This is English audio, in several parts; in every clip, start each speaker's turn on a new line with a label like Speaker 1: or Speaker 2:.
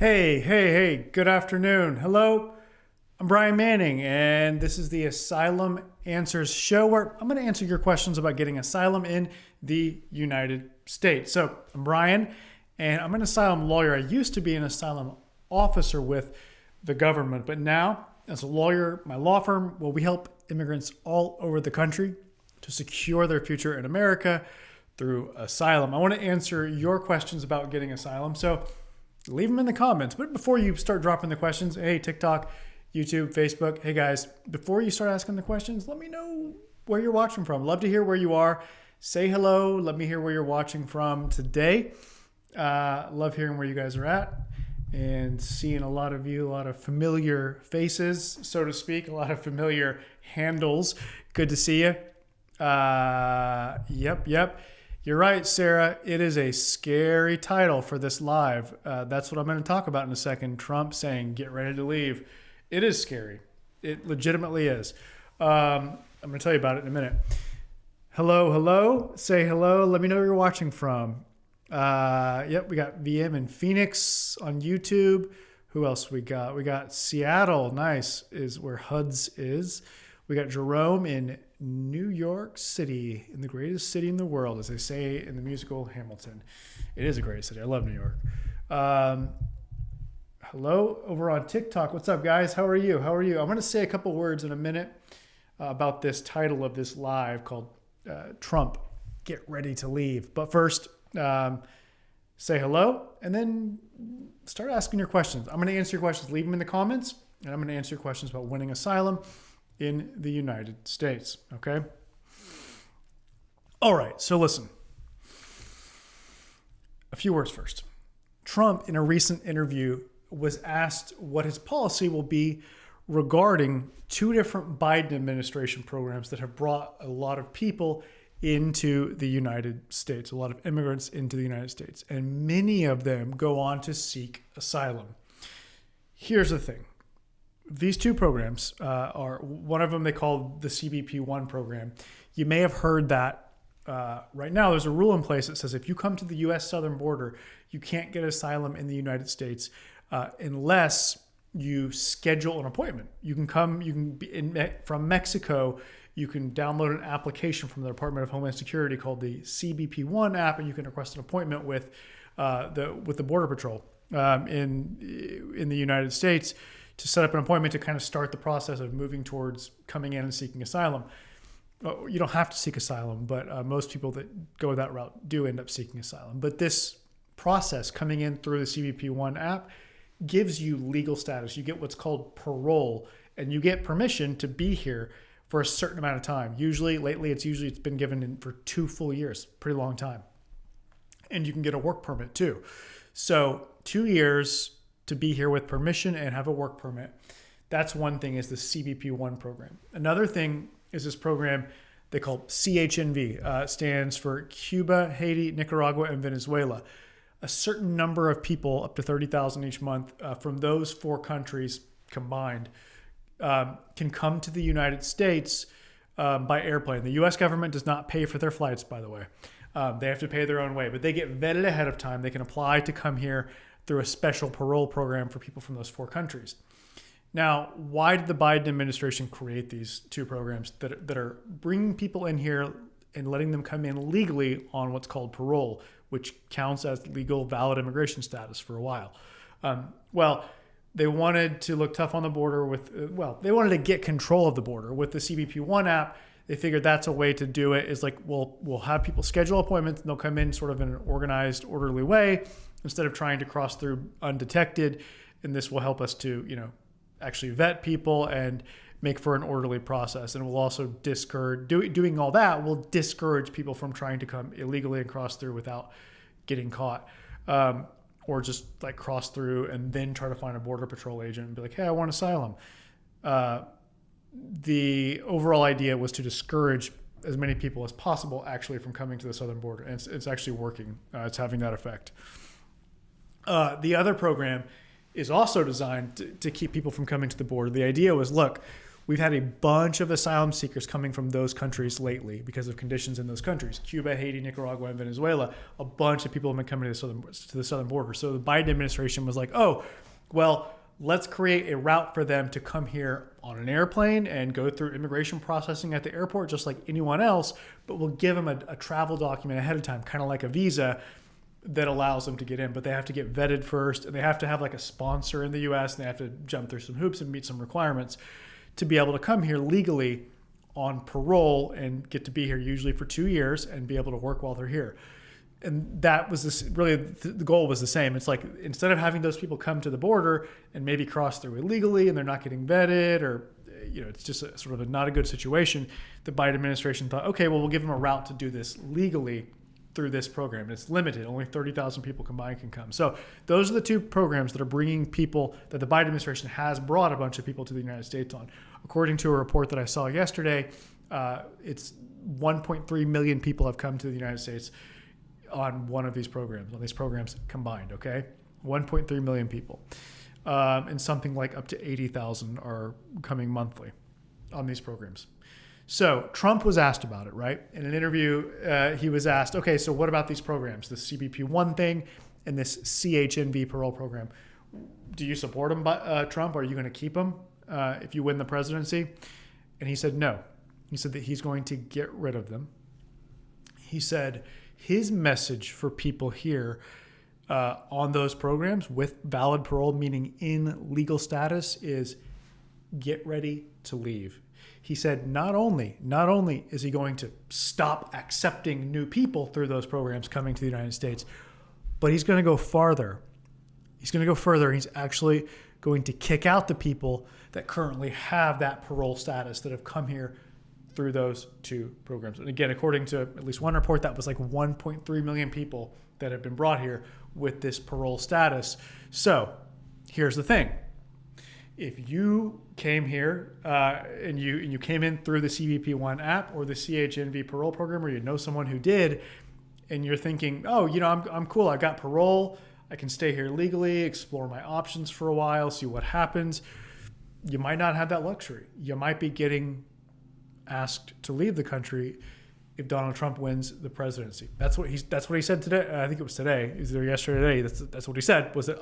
Speaker 1: Hey, good afternoon. Hello, I'm Brian Manning, and this is the Asylum Answers show where I'm going to answer your questions about getting asylum in the United States. So, I'm Brian, and I'm an asylum lawyer. I used to be an asylum officer with the government, but now, as a lawyer, my law firm, well, we help immigrants all over the country to secure their future in America through asylum. I want to answer your questions about getting asylum. So, leave them in the comments. But before you start dropping the questions, hey, TikTok, YouTube, Facebook, hey guys, before you start asking the questions, let me know where you're watching from. Love to hear where you are. Say hello. Let me hear where you're watching from today. Love hearing where you guys are at and seeing a lot of you, a lot of familiar faces, so to speak, a lot of familiar handles. Good to see you. Yep. You're right, Sarah. It is a scary title for this live. That's what I'm going to talk about in a second. Trump saying, get ready to leave. It is scary. It legitimately is. I'm going to tell you about it in a minute. Hello. Say hello. Let me know where you're watching from. We got VM in Phoenix on YouTube. Who else we got? We got Seattle. Nice, is where HUDS is. We got Jerome in New York City, in the greatest city in the world, as they say in the musical Hamilton. It is a great city. I love New York. Hello over on TikTok. What's up, guys? How are you? I'm going to say a couple words in a minute about this title of this live called Trump, Get Ready to Leave. But first, say hello and then start asking your questions. I'm going to answer your questions. Leave them in the comments, and I'm going to answer your questions about winning asylum in the United States, okay? All right, so listen. A few words first. Trump, in a recent interview, was asked what his policy will be regarding two different Biden administration programs that have brought a lot of people into the United States, a lot of immigrants into the United States, and many of them go on to seek asylum. Here's the thing. These two programs are, one of them they call the CBP-1 program. You may have heard that right now there's a rule in place that says if you come to the U.S. southern border, you can't get asylum in the United States unless you schedule an appointment. You can come, from Mexico, you can download an application from the Department of Homeland Security called the CBP-1 app, and you can request an appointment with the Border Patrol in the United States to set up an appointment to kind of start the process of moving towards coming in and seeking asylum. You don't have to seek asylum, but most people that go that route do end up seeking asylum. But this process coming in through the CBP-1 app gives you legal status. You get what's called parole, and you get permission to be here for a certain amount of time. Lately it's been given for 2 full years, pretty long time. And you can get a work permit too. So 2 years to be here with permission and have a work permit. That's one thing, is the CBP-1 program. Another thing is this program they call CHNV. Stands for Cuba, Haiti, Nicaragua, and Venezuela. A certain number of people, up to 30,000 each month, from those 4 countries combined, can come to the United States by airplane. The U.S. government does not pay for their flights, by the way. They have to pay their own way, but they get vetted ahead of time. They can apply to come here through a special parole program for people from those 4 countries. Now, why did the Biden administration create these 2 programs that are bringing people in here and letting them come in legally on what's called parole, which counts as legal, valid immigration status for a while? They wanted to look tough on the border they wanted to get control of the border with the CBP-1 app. They figured that's a way to do it, is like, we'll have people schedule appointments and they'll come in sort of in an organized, orderly way instead of trying to cross through undetected. And this will help us to, actually vet people and make for an orderly process. And it will also discourage, doing all that will discourage people from trying to come illegally and cross through without getting caught. Or just like cross through and then try to find a border patrol agent and be like, hey, I want asylum. The overall idea was to discourage as many people as possible actually from coming to the southern border. And it's actually working. It's having that effect. The other program is also designed to keep people from coming to the border. The idea was, look, we've had a bunch of asylum seekers coming from those countries lately because of conditions in those countries. Cuba, Haiti, Nicaragua, and Venezuela. A bunch of people have been coming to the southern border. So the Biden administration was like, oh, well, let's create a route for them to come here on an airplane and go through immigration processing at the airport just like anyone else, but we'll give them a travel document ahead of time, kind of like a visa that allows them to get in. But they have to get vetted first, and they have to have like a sponsor in the U.S., and they have to jump through some hoops and meet some requirements to be able to come here legally on parole and get to be here usually for 2 years and be able to work while they're here. And that was really the goal was the same. It's like, instead of having those people come to the border and maybe cross through illegally and they're not getting vetted, or, it's just sort of not a good situation, the Biden administration thought, okay, well, we'll give them a route to do this legally through this program. And it's limited. Only 30,000 people combined can come. So those are the two programs that are bringing people, that the Biden administration has brought a bunch of people to the United States on. According to a report that I saw yesterday, it's 1.3 million people have come to the United States on one of these programs, on these programs combined, okay? 1.3 million people. And something like up to 80,000 are coming monthly on these programs. So Trump was asked about it, right? In an interview, he was asked, okay, so what about these programs, the CBP-1 thing and this CHNV parole program? Do you support them, Trump? Are you going to keep them if you win the presidency? And he said no. He said that he's going to get rid of them. He said his message for people here on those programs with valid parole, meaning in legal status, is get ready to leave. He said not only is he going to stop accepting new people through those programs coming to the United States, but he's going to go farther. He's going to go further. He's actually going to kick out the people that currently have that parole status that have come here through those two programs. And again, according to at least one report, that was like 1.3 million people that have been brought here with this parole status. So here's the thing. If you came here and you came in through the CBP-1 app or the CHNV parole program, or you know someone who did, and you're thinking, oh, I'm cool. I got parole. I can stay here legally, explore my options for a while, see what happens. You might not have that luxury. You might be getting asked to leave the country if Donald Trump wins the presidency. That's what he said today. I think it was today. It was either yesterday or today. That's what he said, was that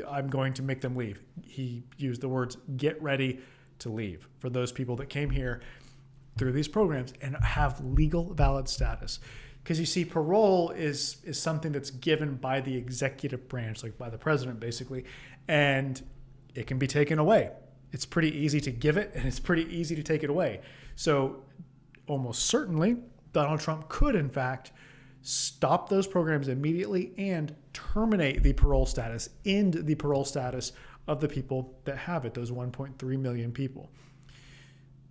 Speaker 1: I'm going to make them leave. He used the words "get ready to leave" for those people that came here through these programs and have legal valid status. Because you see, parole is something that's given by the executive branch, like by the president, basically, and it can be taken away. It's pretty easy to give it, and it's pretty easy to take it away. So almost certainly, Donald Trump could, in fact, stop those programs immediately and terminate the parole status, end the parole status of the people that have it, those 1.3 million people.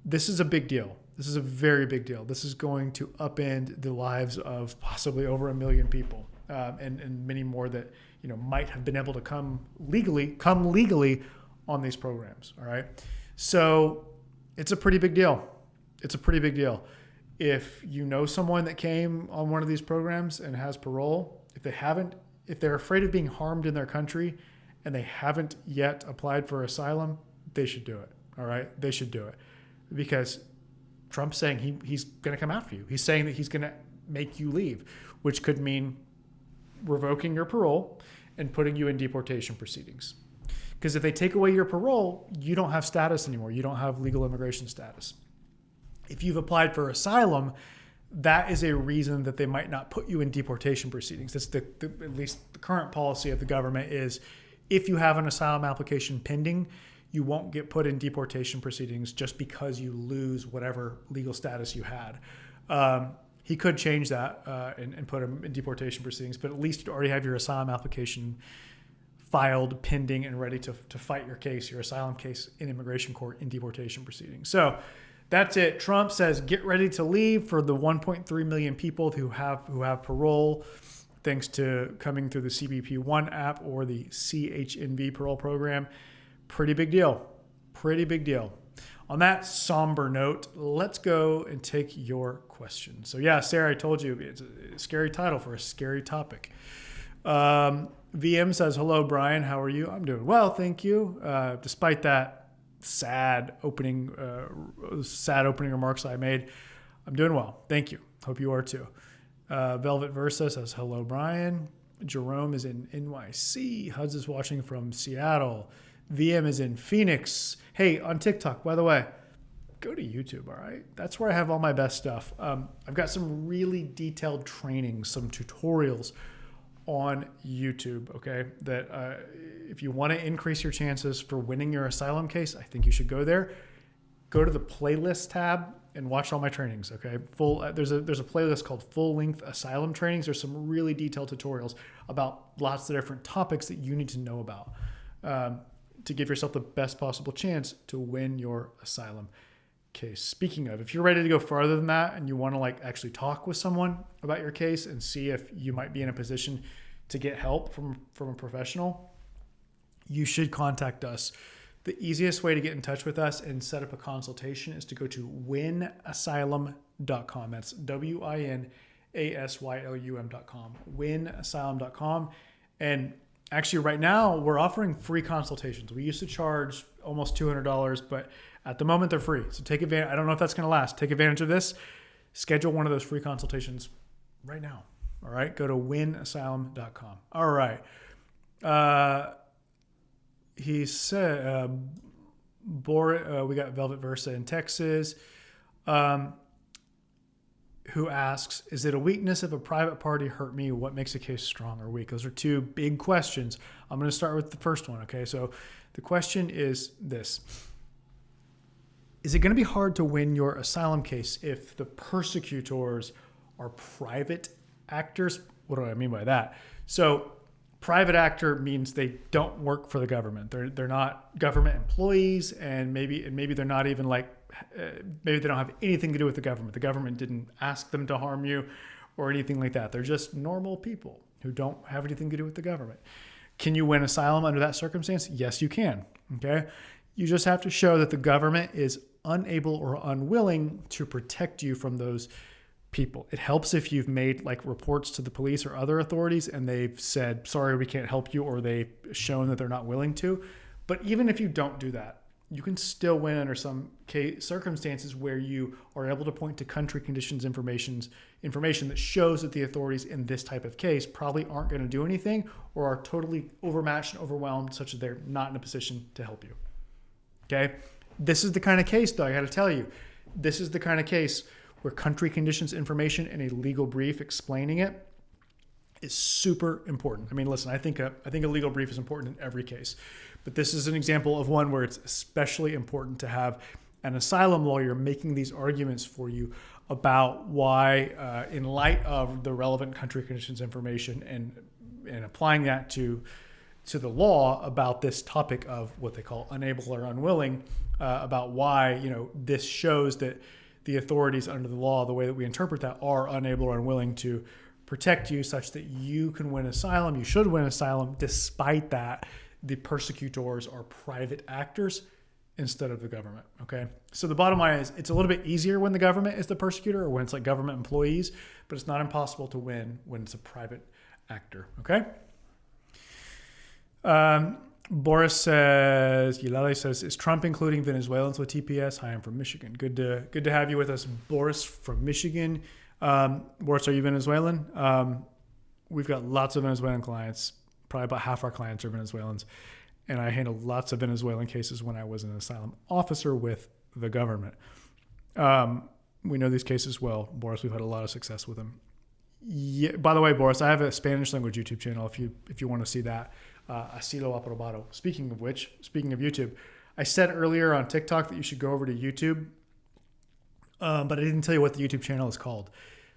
Speaker 1: This is a big deal. This is a very big deal. This is going to upend the lives of possibly over 1 million people, and many more that might have been able to come legally on these programs. All right, so it's a pretty big deal. It's a pretty big deal. If you know someone that came on one of these programs and has parole, if they're afraid of being harmed in their country and they haven't yet applied for asylum, they should do it. All right, they should do it, because Trump's saying he's going to come after you. He's saying that he's going to make you leave, which could mean revoking your parole and putting you in deportation proceedings. Because if they take away your parole, you don't have status anymore. You don't have legal immigration status. If you've applied for asylum, that is a reason that they might not put you in deportation proceedings. That's at least the current policy of the government is, if you have an asylum application pending, you won't get put in deportation proceedings just because you lose whatever legal status you had. He could change that and put him in deportation proceedings, but at least you already have your asylum application filed, pending, and ready to fight your case, your asylum case, in immigration court in deportation proceedings. So that's it. Trump says get ready to leave for the 1.3 million people who have parole, thanks to coming through the CBP-1 app or the CHNV parole program. Pretty big deal. Pretty big deal. On that somber note, let's go and take your question. So yeah, Sarah, I told you it's a scary title for a scary topic. VM says, hello, Brian. How are you? I'm doing well, thank you. Despite that sad opening remarks I made. I'm doing well. Thank you. Hope you are too. Velvet Versa says, hello, Brian. Jerome is in NYC. Huds is watching from Seattle. VM is in Phoenix. Hey, on TikTok, by the way, go to YouTube, all right? That's where I have all my best stuff. I've got some really detailed trainings, some tutorials on YouTube, okay? That if you want to increase your chances for winning your asylum case, I think you should go there. Go to the playlist tab and watch all my trainings, okay? There's a playlist called Full Length Asylum Trainings. There's some really detailed tutorials about lots of different topics that you need to know about to give yourself the best possible chance to win your asylum case. Speaking of, if you're ready to go farther than that and you want to actually talk with someone about your case and see if you might be in a position to get help from a professional, you should contact us. The easiest way to get in touch with us and set up a consultation is to go to winasylum.com. That's WINASYLUM.com. Winasylum.com. And actually right now we're offering free consultations. We used to charge almost $200, but at the moment they're free. So take advantage. I don't know if that's going to last. Take advantage of this. Schedule one of those free consultations right now. All right. Go to winasylum.com. All right. He said, we got Velvet Versa in Texas, who asks, is it a weakness if a private party hurt me? What makes a case strong or weak? Those are two big questions. I'm going to start with the first one. Okay. So the question is this: is it going to be hard to win your asylum case if the persecutors are private actors? What do I mean by that? So private actor means they don't work for the government. They're not government employees, and maybe they're not even maybe they don't have anything to do with the government. The government didn't ask them to harm you or anything like that. They're just normal people who don't have anything to do with the government. Can you win asylum under that circumstance? Yes, you can. Okay. You just have to show that the government is unable or unwilling to protect you from those people. It helps if you've made reports to the police or other authorities and they've said, sorry, we can't help you, or they've shown that they're not willing to. But even if you don't do that, you can still win under some circumstances where you are able to point to country conditions information that shows that the authorities in this type of case probably aren't going to do anything or are totally overmatched and overwhelmed such that they're not in a position to help you. Okay? This is the kind of case, though, I got to tell you, this is the kind of case where country conditions information and a legal brief explaining it is super important. I mean, listen, I think a legal brief is important in every case, but this is an example of one where it's especially important to have an asylum lawyer making these arguments for you about why, in light of the relevant country conditions information and applying that to the law about this topic of what they call unable or unwilling, about why, this shows that the authorities under the law, the way that we interpret that, are unable or unwilling to protect you such that you can win asylum. You should win asylum. Despite that, the persecutors are private actors instead of the government. Okay. So the bottom line is it's a little bit easier when the government is the persecutor or when it's government employees, but it's not impossible to win when it's a private actor. Okay. Boris says, Yulali says, is Trump including Venezuelans with TPS? Hi, I'm from Michigan. Good to have you with us, Boris from Michigan. Boris, are you Venezuelan? We've got lots of Venezuelan clients. Probably about half our clients are Venezuelans. And I handled lots of Venezuelan cases when I was an asylum officer with the government. We know these cases well, Boris. We've had a lot of success with them. Yeah, by the way, Boris, I have a Spanish language YouTube channel if you want to see that. Asilo Aprobado. Speaking of YouTube, I said earlier on TikTok that you should go over to YouTube, but I didn't tell you what the YouTube channel is called.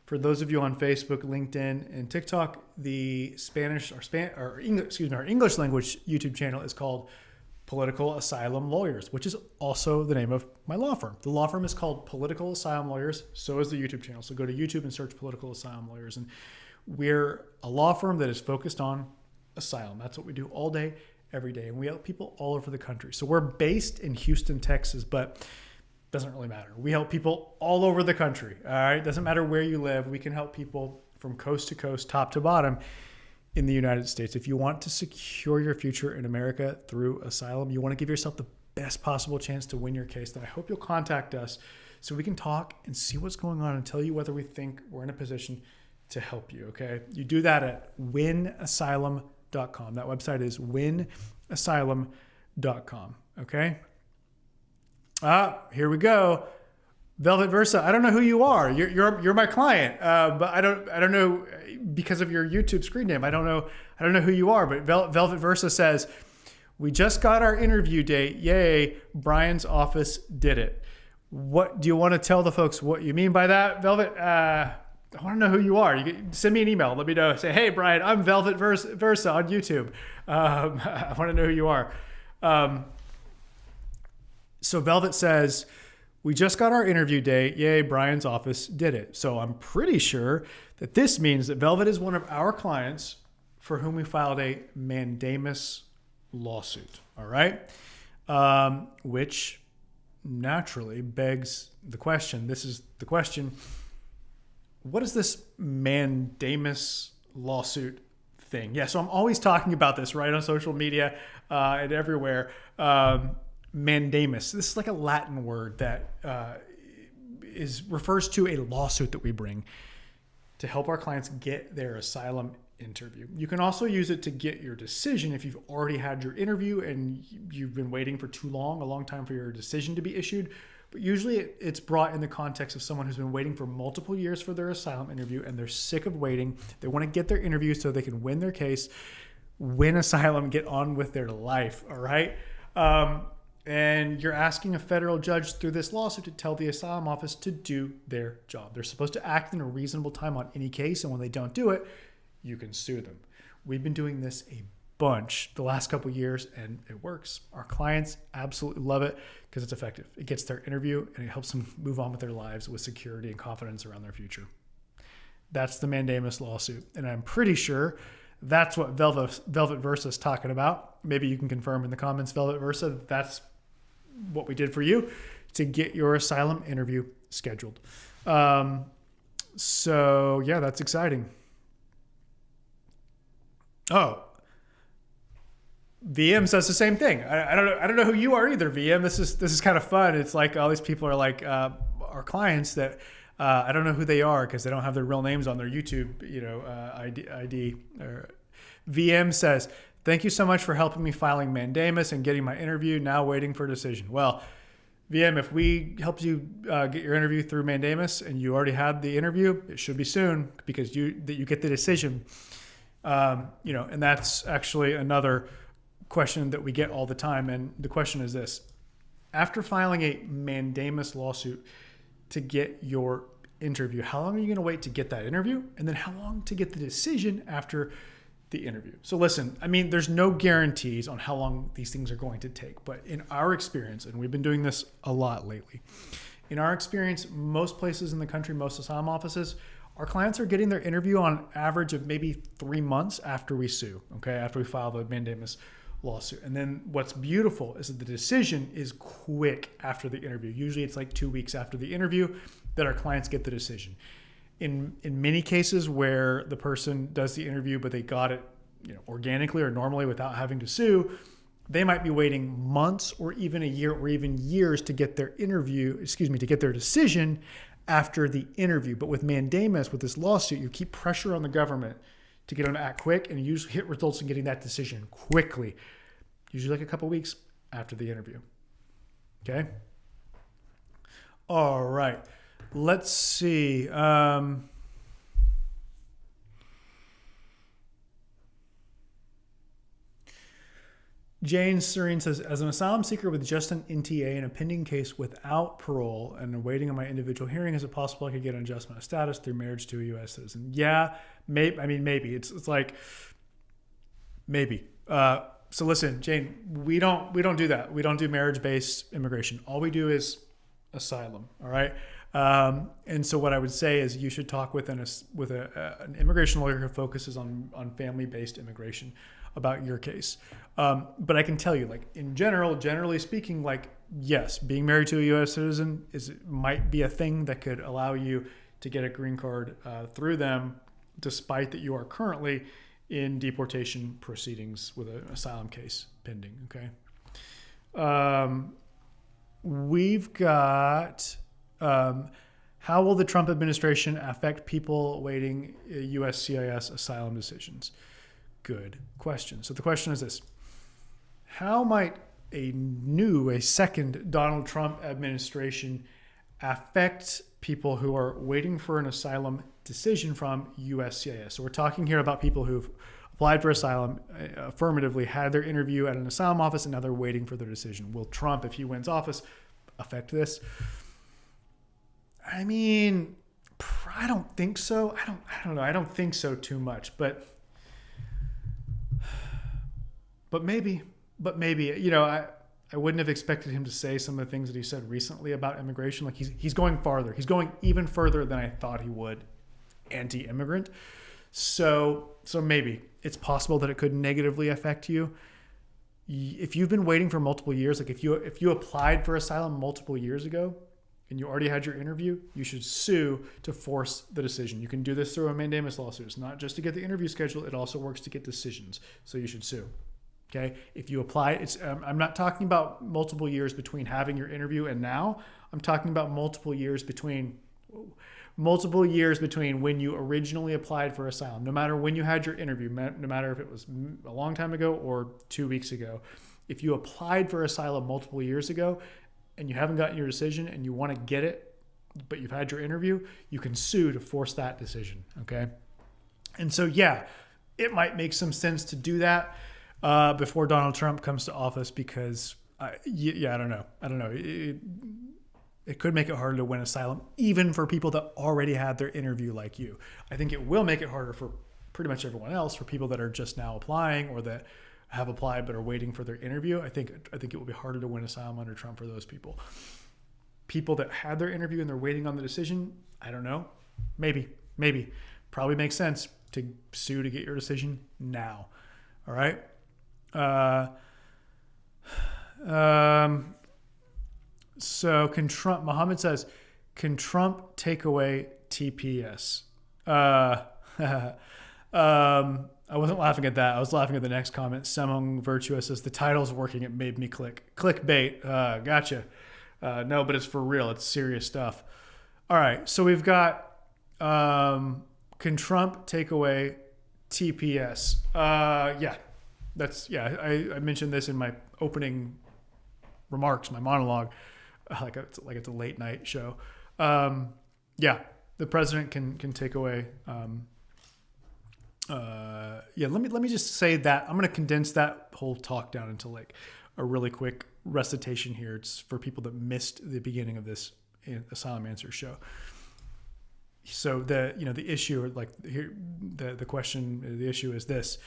Speaker 1: For those of you on Facebook, LinkedIn, and TikTok, the our English language YouTube channel is called Political Asylum Lawyers, which is also the name of my law firm. The law firm is called Political Asylum Lawyers. So is the YouTube channel. So go to YouTube and search Political Asylum Lawyers. And we're a law firm that is focused on asylum. That's what we do all day, every day. And we help people all over the country. So we're based in Houston, Texas, but it doesn't really matter. We help people all over the country. All right. Doesn't matter where you live. We can help people from coast to coast, top to bottom in the United States. If you want to secure your future in America through asylum, you want to give yourself the best possible chance to win your case, then I hope you'll contact us so we can talk and see what's going on and tell you whether we think we're in a position to help you, okay? You do that at winasylum.com. That website is winasylum.com, okay? Here we go. Velvet Versa. I don't know who you are. You're my client, but I don't know because of your YouTube screen name. I don't know who you are. But Velvet Versa says, "We just got our interview date. Yay! Brian's office did it." What do you want to tell the folks what you mean by that, Velvet? I want to know who you are. You can send me an email. Let me know. Say, "Hey, Brian, I'm Velvet Versa on YouTube." I want to know who you are. So Velvet says, "We just got our interview date. Yay, Brian's office did it." So I'm pretty sure that this means that Velvet is one of our clients for whom we filed a mandamus lawsuit. All right. Which naturally begs the question. This is the question. What is this mandamus lawsuit thing? Yeah. So I'm always talking about this, right, on social media and everywhere. Mandamus. This is like a Latin word that refers to a lawsuit that we bring to help our clients get their asylum interview. You can also use it to get your decision if you've already had your interview and you've been waiting for too long, a long time for your decision to be issued. But usually it's brought in the context of someone who's been waiting for multiple years for their asylum interview and they're sick of waiting. They want to get their interview so they can win their case, win asylum, get on with their life. All right. And you're asking a federal judge through this lawsuit to tell the asylum office to do their job. They're supposed to act in a reasonable time on any case, and when they don't do it, you can sue them. We've been doing this a bunch the last couple of years, and it works. Our clients absolutely love it because it's effective. It gets their interview, and it helps them move on with their lives with security and confidence around their future. That's the mandamus lawsuit, and I'm pretty sure that's what Velvet Versa is talking about. Maybe you can confirm in the comments, Velvet Versa, that that's what we did for you to get your asylum interview scheduled. So yeah, that's exciting. Oh, VM says the same thing. I don't know who you are either, VM. This is kind of fun. It's like all these people are like our clients that I don't know who they are because they don't have their real names on their YouTube, ID. VM says, "Thank you so much for helping me filing mandamus and getting my interview. Now waiting for a decision." Well, VM, if we helped you get your interview through mandamus and you already had the interview, it should be soon because you get the decision. And that's actually another question that we get all the time. And the question is this: after filing a mandamus lawsuit to get your interview, how long are you going to wait to get that interview? And then how long to get the decision after the interview? So listen, I mean, there's no guarantees on how long these things are going to take, but in our experience, and we've been doing this a lot lately, in our experience, most places in the country, most asylum offices, our clients are getting their interview on average of maybe 3 months after we sue, okay, after we file the mandamus lawsuit. And then what's beautiful is that the decision is quick after the interview. Usually it's like 2 weeks after the interview that our clients get the decision. In many cases where the person does the interview, but they got it, organically or normally without having to sue, they might be waiting months or even a year or even years to get their to get their decision after the interview. But with mandamus, with this lawsuit, you keep pressure on the government to get them to act quick, and usually it results in getting that decision quickly, usually like a couple weeks after the interview. Okay? All right. Let's see. Jane Serene says, "As an asylum seeker with just an NTA and a pending case without parole and awaiting on my individual hearing, is it possible I could get an adjustment of status through marriage to a U.S. citizen?" Yeah, maybe. I mean, maybe. It's like, maybe. So listen, Jane, we don't do that. We don't do marriage-based immigration. All we do is asylum. All right. And so what I would say is you should talk with an immigration lawyer who focuses on family-based immigration about your case. But I can tell you, like in generally speaking, like yes, being married to a U.S. citizen might be a thing that could allow you to get a green card through them, despite that you are currently in deportation proceedings with an asylum case pending. Okay. We've got how will the Trump administration affect people awaiting USCIS asylum decisions? Good question. So the question is this: how might a second Donald Trump administration affect people who are waiting for an asylum decision from USCIS? So we're talking here about people who've applied for asylum, affirmatively had their interview at an asylum office, and now they're waiting for their decision. Will Trump, if he wins office, affect this? I mean, I don't think so. I don't know. I don't think so too much, but maybe, you know, I wouldn't have expected him to say some of the things that he said recently about immigration. Like he's going farther. He's going even further than I thought he would, anti-immigrant. So maybe it's possible that it could negatively affect you. If you've been waiting for multiple years, like if you applied for asylum multiple years ago and you already had your interview, you should sue to force the decision. You can do this through a mandamus lawsuit. It's not just to get the interview scheduled. It also works to get decisions. So you should sue. Okay. If you apply, I'm not talking about multiple years between having your interview and now. I'm talking about multiple years between when you originally applied for asylum, no matter when you had your interview, no matter if it was a long time ago or 2 weeks ago. If you applied for asylum multiple years ago and you haven't gotten your decision and you want to get it, but you've had your interview, you can sue to force that decision. Okay. And so, yeah, it might make some sense to do that before Donald Trump comes to office because, I don't know. It could make it harder to win asylum, even for people that already had their interview like you. I think it will make it harder for pretty much everyone else, for people that are just now applying or that have applied but are waiting for their interview. I think it will be harder to win asylum under Trump for those people. People that had their interview and they're waiting on the decision, I don't know. Maybe. Probably makes sense to sue to get your decision now. All right? So Muhammad says, can Trump take away TPS? I wasn't laughing at that. I was laughing at the next comment. Semong Virtuous says, the title's working. It made me click. Clickbait. Gotcha. No, but it's for real. It's serious stuff. All right. So we've got, can Trump take away TPS? Yeah. I mentioned this in my opening remarks, my monologue. Like it's a late night show. The president can take away. Let me just say that I'm going to condense that whole talk down into like a really quick recitation here. It's for people that missed the beginning of this Asylum Answers show. So the issue, like here, the issue is this.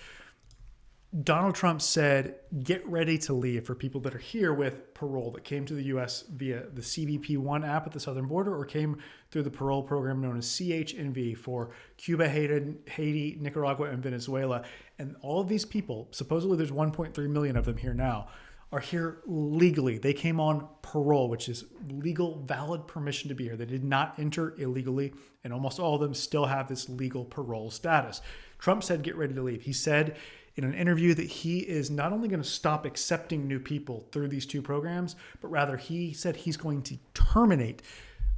Speaker 1: Donald Trump said, get ready to leave for people that are here with parole that came to the U.S. via the CBP-1 app at the southern border or came through the parole program known as CHNV for Cuba, Haiti, Nicaragua, and Venezuela. And all of these people, supposedly there's 1.3 million of them here now, are here legally. They came on parole, which is legal, valid permission to be here. They did not enter illegally, and almost all of them still have this legal parole status. Trump said, get ready to leave. He said in an interview that he is not only going to stop accepting new people through these two programs, but rather he said he's going to terminate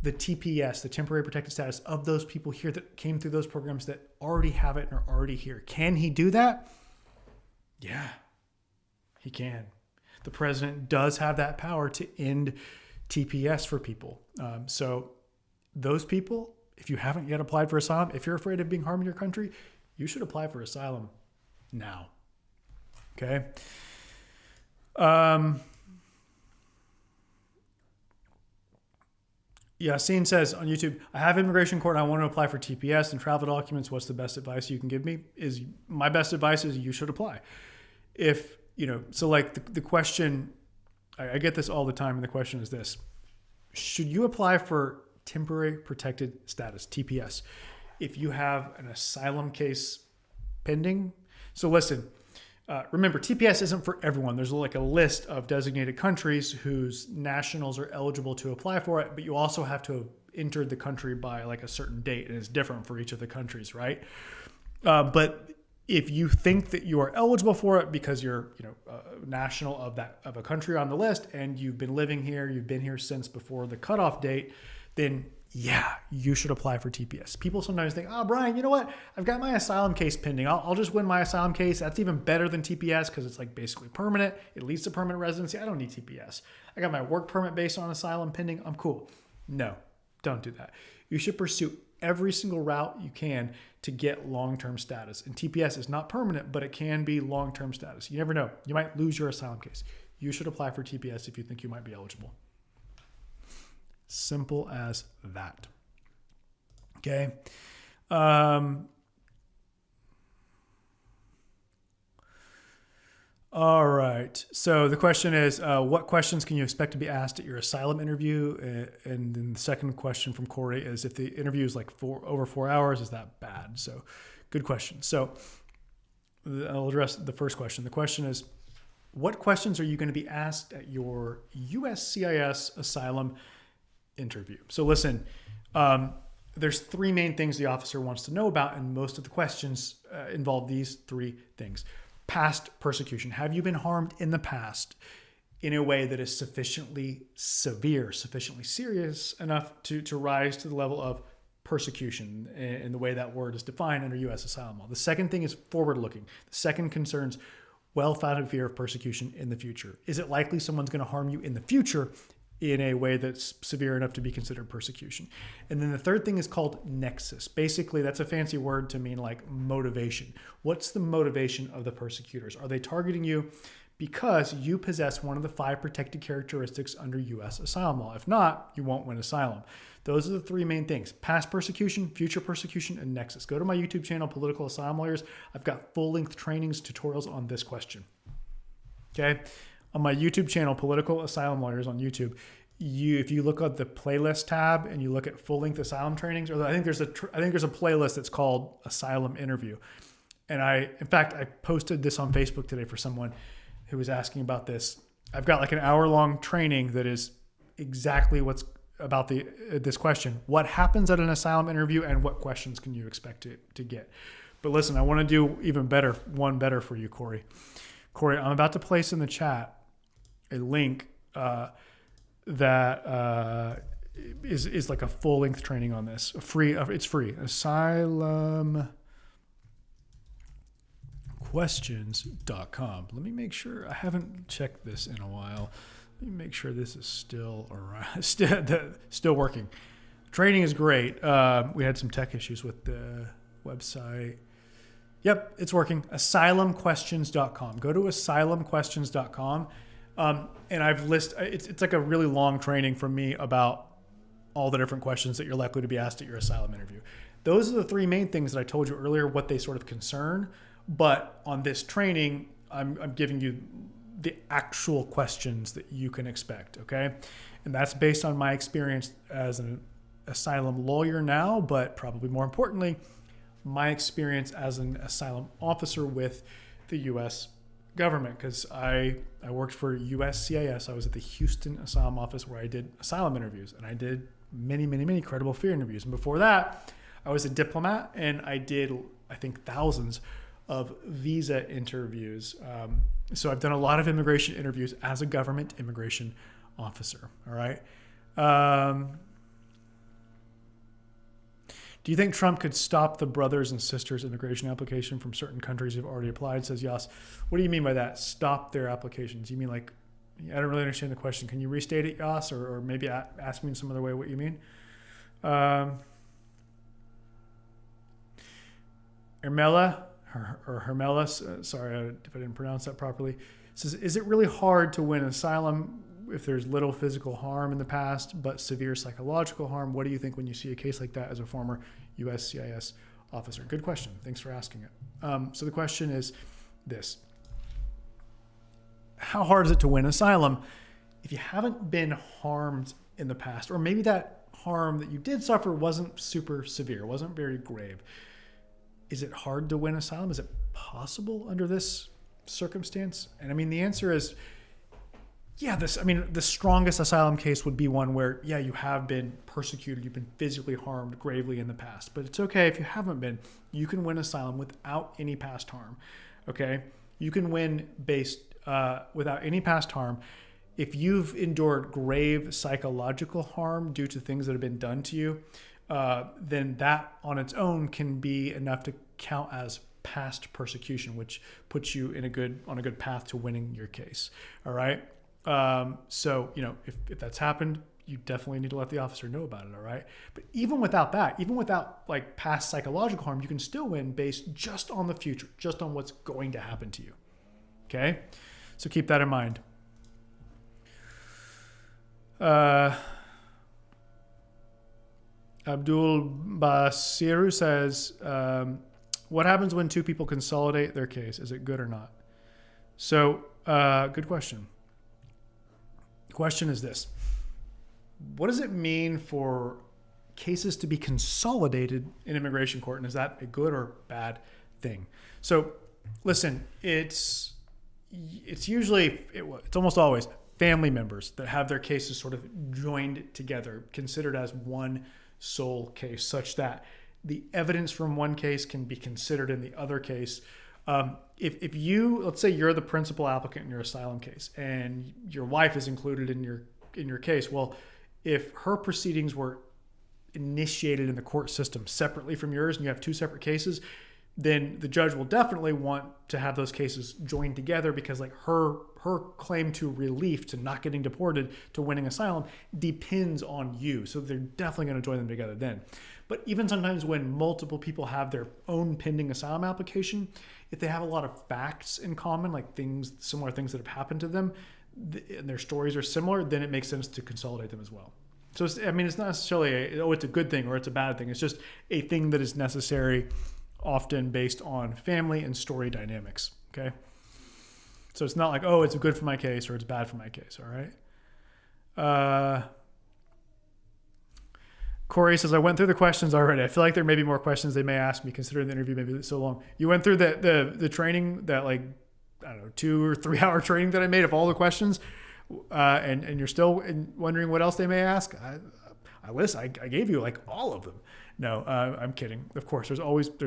Speaker 1: the TPS, the temporary protected status of those people here that came through those programs that already have it and are already here. Can he do that? Yeah, he can. The president does have that power to end TPS for people. So those people, if you haven't yet applied for asylum, if you're afraid of being harmed in your country, you should apply for asylum now. Okay. Yassine says on YouTube, I have immigration court and I want to apply for TPS and travel documents. What's the best advice you can give me? My best advice is you should apply. So like the question, I get this all the time, and the question is this: should you apply for temporary protected status, TPS, if you have an asylum case pending? So listen, remember, TPS isn't for everyone. There's like a list of designated countries whose nationals are eligible to apply for it, but you also have to have entered the country by like a certain date, and it's different for each of the countries, right? But If you think that you are eligible for it because you're, a national of a country on the list and you've been living here, you've been here since before the cutoff date, then yeah, you should apply for TPS. People sometimes think, oh, Brian, you know what? I've got my asylum case pending. I'll just win my asylum case. That's even better than TPS because it's like basically permanent. It leads to permanent residency. I don't need TPS. I got my work permit based on asylum pending. I'm cool. No, don't do that. You should pursue every single route you can to get long-term status. And TPS is not permanent, but it can be long-term status. You never know. You might lose your asylum case. You should apply for TPS if you think you might be eligible. Simple as that. Okay. All right. So the question is, what questions can you expect to be asked at your asylum interview? And then the second question from Corey is, if the interview is like over 4 hours, is that bad? So good question. So I'll address the first question. The question is, what questions are you going to be asked at your USCIS asylum interview? So listen, there's three main things the officer wants to know about, and most of the questions involve these three things. Past persecution. Have you been harmed in the past in a way that is sufficiently severe, sufficiently serious enough to rise to the level of persecution in the way that word is defined under U.S. asylum law? The second thing is forward-looking. The second concerns well-founded fear of persecution in the future. Is it likely someone's going to harm you in the future in a way that's severe enough to be considered persecution? And then the third thing is called nexus. Basically, that's a fancy word to mean like motivation. What's the motivation of the persecutors? Are they targeting you because you possess one of the 5 protected characteristics under U.S. asylum law? If not, you won't win asylum. Those are the three main things: past persecution, future persecution, and nexus. Go to my YouTube channel, Political Asylum Lawyers. I've got full-length trainings, tutorials on this question. Okay? On my YouTube channel, Political Asylum Lawyers on YouTube, if you look at the playlist tab and you look at full-length asylum trainings, or I think there's a playlist that's called Asylum Interview. And in fact, I posted this on Facebook today for someone who was asking about this. I've got like an hour-long training that is exactly what's about this question. What happens at an asylum interview and what questions can you expect to get? But listen, I want to do one better for you, Corey. Corey, I'm about to place in the chat a link that is like a full-length training on this. It's free. Asylumquestions.com. Let me make sure. I haven't checked this in a while. Let me make sure this is still around, still working. Training is great. We had some tech issues with the website. Yep, it's working. Asylumquestions.com. Go to asylumquestions.com. And I've listed, it's like a really long training from me about all the different questions that you're likely to be asked at your asylum interview. Those are the three main things that I told you earlier, what they sort of concern. But on this training, I'm giving you the actual questions that you can expect, okay? And that's based on my experience as an asylum lawyer now, but probably more importantly, my experience as an asylum officer with the U.S. government, because I worked for USCIS. I was at the Houston Asylum Office where I did asylum interviews, and I did many, many, many credible fear interviews. And before that, I was a diplomat, and I did, I think, thousands of visa interviews. So I've done a lot of immigration interviews as a government immigration officer. All right. Do you think Trump could stop the brothers and sisters immigration application from certain countries who've already applied? Says Yas. What do you mean by that? Stop their applications? You mean like, I don't really understand the question. Can you restate it, Yas, or maybe ask me in some other way what you mean? Hermela, or Hermelis, sorry if I didn't pronounce that properly, says, is it really hard to win asylum if there's little physical harm in the past but severe psychological harm? What do you think when you see a case like that as a former USCIS officer? Good question. Thanks for asking it. So the question is this. How hard is it to win asylum if you haven't been harmed in the past, or maybe that harm that you did suffer wasn't super severe, wasn't very grave? Is it hard to win asylum? Is it possible under this circumstance? And I mean, the answer is yeah, the strongest asylum case would be one where, yeah, you have been persecuted, you've been physically harmed gravely in the past, but it's okay if you haven't been. You can win asylum without any past harm, okay? You can win based without any past harm. If you've endured grave psychological harm due to things that have been done to you, then that on its own can be enough to count as past persecution, which puts you on a good path to winning your case. All right. So, if that's happened, you definitely need to let the officer know about it. All right. But even without that, even without like past psychological harm, you can still win based just on the future, just on what's going to happen to you. Okay. So keep that in mind. Abdul Basiru says, what happens when two people consolidate their case? Is it good or not? So, good question. The question is this. What does it mean for cases to be consolidated in immigration court? And is that a good or bad thing? So, listen, it's almost always family members that have their cases sort of joined together, considered as one sole case, such that the evidence from one case can be considered in the other case. If you, let's say you're the principal applicant in your asylum case and your wife is included in your case, well, if her proceedings were initiated in the court system separately from yours and you have two separate cases, then the judge will definitely want to have those cases joined together, because like her claim to relief, to not getting deported, to winning asylum depends on you. So they're definitely going to join them together then. But even sometimes when multiple people have their own pending asylum application, if they have a lot of facts in common, like similar things that have happened to them, and their stories are similar, then it makes sense to consolidate them as well. So it's not necessarily it's a good thing or it's a bad thing. It's just a thing that is necessary, often based on family and story dynamics. Okay. So it's not like, oh, it's good for my case or it's bad for my case. All right. Corey says, I went through the questions already. I feel like there may be more questions they may ask me, considering the interview may be so long. You went through the training, that like, I don't know, 2 or 3 hour training that I made of all the questions, and you're still wondering what else they may ask. I gave you like all of them. No, I'm kidding. Of course, there's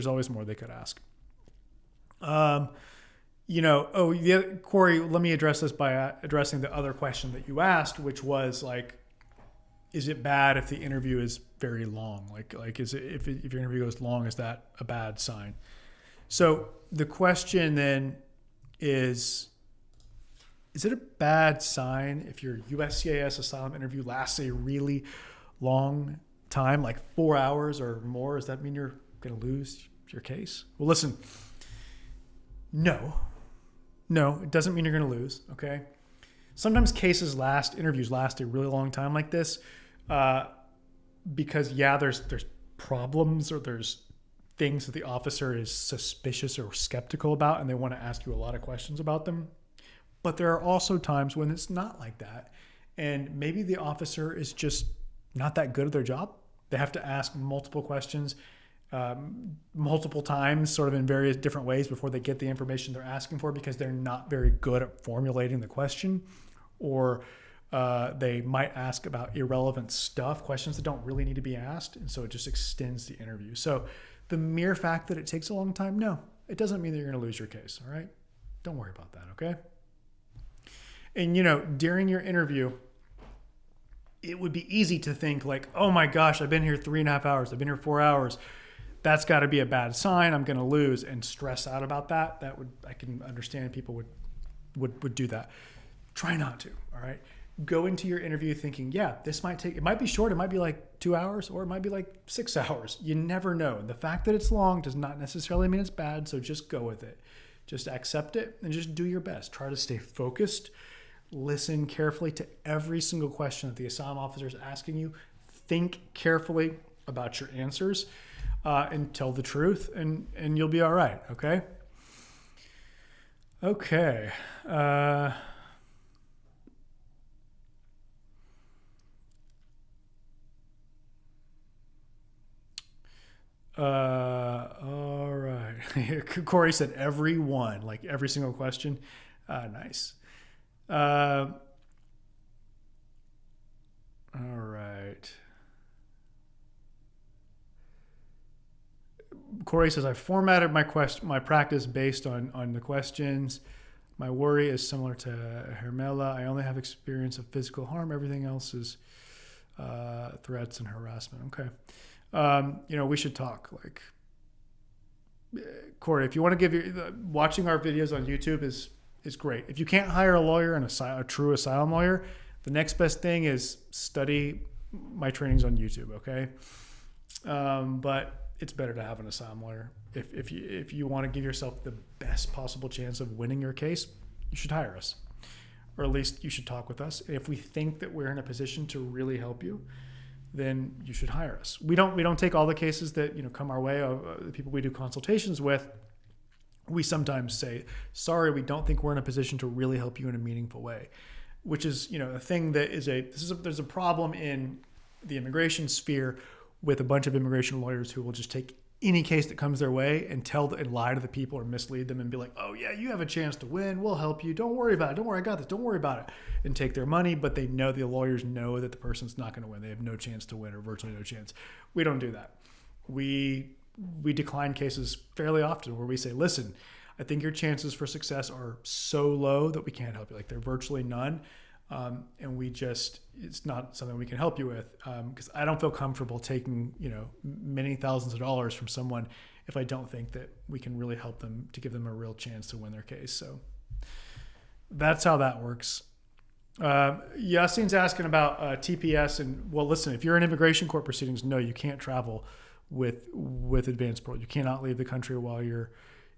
Speaker 1: always more they could ask. Corey, let me address this by addressing the other question that you asked, which was like, is it bad if the interview is very long? Like is it, if your interview goes long, is that a bad sign? So the question then is it a bad sign if your USCIS asylum interview lasts a really long time, like 4 hours or more? Does that mean you're going to lose your case? Well, listen, no, it doesn't mean you're going to lose. Okay. Sometimes interviews last a really long time like this, because there's problems or there's things that the officer is suspicious or skeptical about, and they want to ask you a lot of questions about them. But there are also times when it's not like that. And maybe the officer is just not that good at their job. They have to ask multiple questions, multiple times, sort of in various different ways before they get the information they're asking for, because they're not very good at formulating the question, or they might ask about irrelevant stuff, questions that don't really need to be asked. And so it just extends the interview. So the mere fact that it takes a long time, no, it doesn't mean that you're going to lose your case. All right. Don't worry about that. Okay. And, during your interview, it would be easy to think like, oh my gosh, I've been here 3.5 hours. I've been here 4 hours. That's got to be a bad sign. I'm going to lose, and stress out about that. I can understand people would do that. Try not to. All right. Go into your interview thinking, yeah, it might be short. It might be like 2 hours, or it might be like 6 hours. You never know. And the fact that it's long does not necessarily mean it's bad. So just go with it. Just accept it and just do your best. Try to stay focused. Listen carefully to every single question that the asylum officer is asking you. Think carefully about your answers, and tell the truth, and you'll be all right. Okay. Okay. All right. Corey said every one, like every single question. Nice. Corey says, I formatted my practice based on the questions. My worry is similar to Hermela. I only have experience of physical harm. Everything else is threats and harassment. Okay. We should talk. Like, Corey, if you want to watching our videos on YouTube is great. If you can't hire a lawyer and a true asylum lawyer, the next best thing is study my trainings on YouTube. Okay. But it's better to have an asylum lawyer. If you want to give yourself the best possible chance of winning your case, you should hire us, or at least you should talk with us. If we think that we're in a position to really help you, then you should hire us. We don't take all the cases that come our way. The people we do consultations with, we sometimes say, sorry, we don't think we're in a position to really help you in a meaningful way, which is a thing that there's a problem in the immigration sphere with a bunch of immigration lawyers who will just take any case that comes their way and lie to the people or mislead them and be like, oh yeah, you have a chance to win. We'll help you. Don't worry about it. Don't worry, I got this. Don't worry about it. And take their money, but the lawyers know that the person's not going to win. They have no chance to win or virtually no chance. We don't do that. We decline cases fairly often where we say, listen, I think your chances for success are so low that we can't help you. Like they're virtually none. And it's not something we can help you with, because I don't feel comfortable taking, many thousands of dollars from someone if I don't think that we can really help them to give them a real chance to win their case. So that's how that works. Yassine's asking about TPS, and well, listen, if you're in immigration court proceedings, no, you can't travel with advanced parole. You cannot leave the country while you're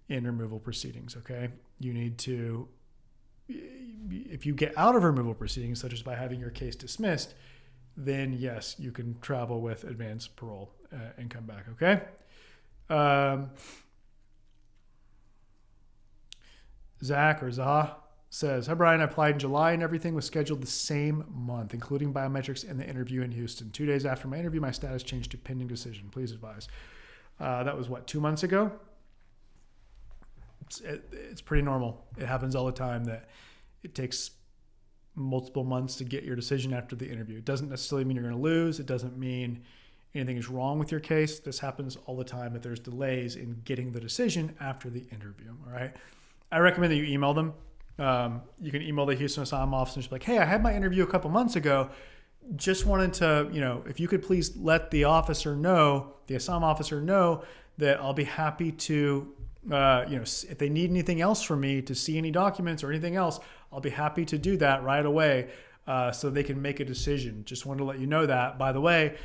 Speaker 1: in removal proceedings. Okay. You need to, if you get out of removal proceedings, such as by having your case dismissed, then yes, you can travel with advanced parole and come back. Okay. Zach or Zah says, hi Brian, I applied in July and everything was scheduled the same month, including biometrics and the interview in Houston. 2 days after my interview, my status changed to pending decision. Please advise. That was 2 months ago? It's pretty normal. It happens all the time that it takes multiple months to get your decision after the interview. It doesn't necessarily mean you're going to lose. It doesn't mean anything is wrong with your case. This happens all the time that there's delays in getting the decision after the interview. All right. I recommend that you email them. You can email the Houston Asylum office and just be like, hey, I had my interview a couple months ago. Just wanted to, if you could please let the asylum officer know that I'll be happy to, if they need anything else from me to see any documents or anything else, I'll be happy to do that right away so they can make a decision. Just wanted to let you know that. By the way,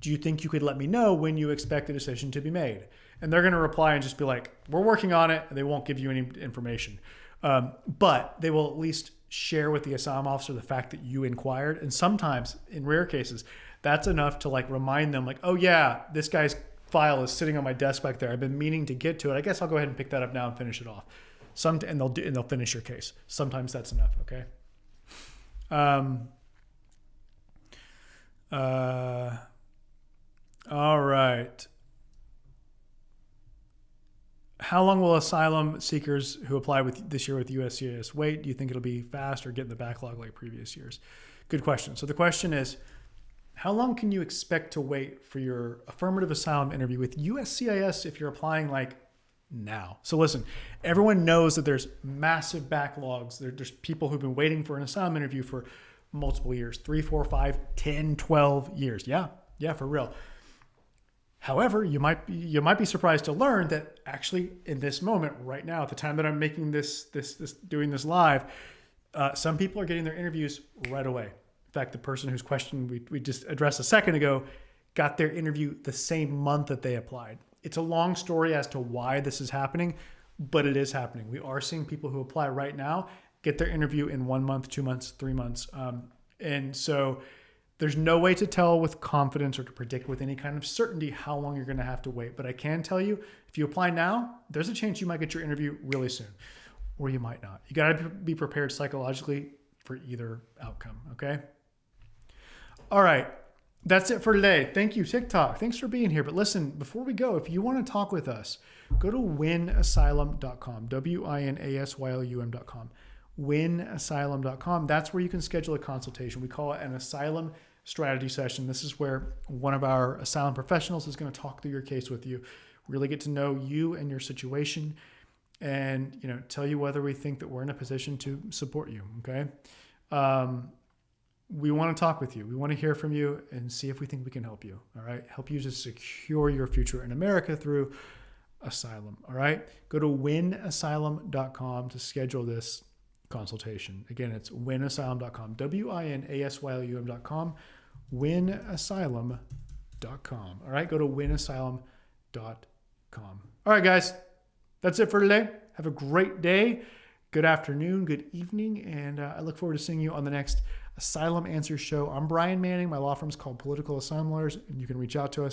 Speaker 1: do you think you could let me know when you expect a decision to be made? And they're going to reply and just be like, we're working on it. And they won't give you any information. But they will at least share with the asylum officer the fact that you inquired. And sometimes, in rare cases, that's enough to remind them oh yeah, this guy's file is sitting on my desk back there. I've been meaning to get to it. I guess I'll go ahead and pick that up now and finish it off. And they'll finish your case. Sometimes that's enough. Okay. All right. How long will asylum seekers who apply this year with USCIS wait? Do you think it'll be fast or get in the backlog like previous years? Good question. So the question is, how long can you expect to wait for your affirmative asylum interview with USCIS if you're applying now? So listen, everyone knows that there's massive backlogs. There's people who've been waiting for an asylum interview for multiple years, 3, 4, 5, 10, 12 years. Yeah, for real. However, you might be surprised to learn that actually in this moment right now, at the time that I'm making doing this live, some people are getting their interviews right away. In fact, the person whose question we just addressed a second ago got their interview the same month that they applied. It's a long story as to why this is happening, but it is happening. We are seeing people who apply right now get their interview in 1 month, 2 months, 3 months. And so there's no way to tell with confidence or to predict with any kind of certainty how long you're going to have to wait. But I can tell you, if you apply now, there's a chance you might get your interview really soon, or you might not. You got to be prepared psychologically for either outcome, okay? All right, that's it for today. Thank you, TikTok. Thanks for being here. But listen, before we go, if you want to talk with us, go to winasylum.com, WINASYLUM.com, winasylum.com. That's where you can schedule a consultation. We call it an asylum strategy session. This is where one of our asylum professionals is going to talk through your case with you. really get to know you and your situation, and tell you whether we think that we're in a position to support you. Okay. We want to talk with you. We want to hear from you and see if we think we can help you. All right. Help you to secure your future in America through Asylum. All right. Go to winasylum.com to schedule this consultation. Again, it's winasylum.com, WINASYLUM.com, winasylum.com. All right. Go to winasylum.com. All right, guys. That's it for today. Have a great day. Good afternoon, good evening, and I look forward to seeing you on the next Asylum Answers show. I'm Brian Manning. My law firm is called Political Asylum Lawyers, and you can reach out to us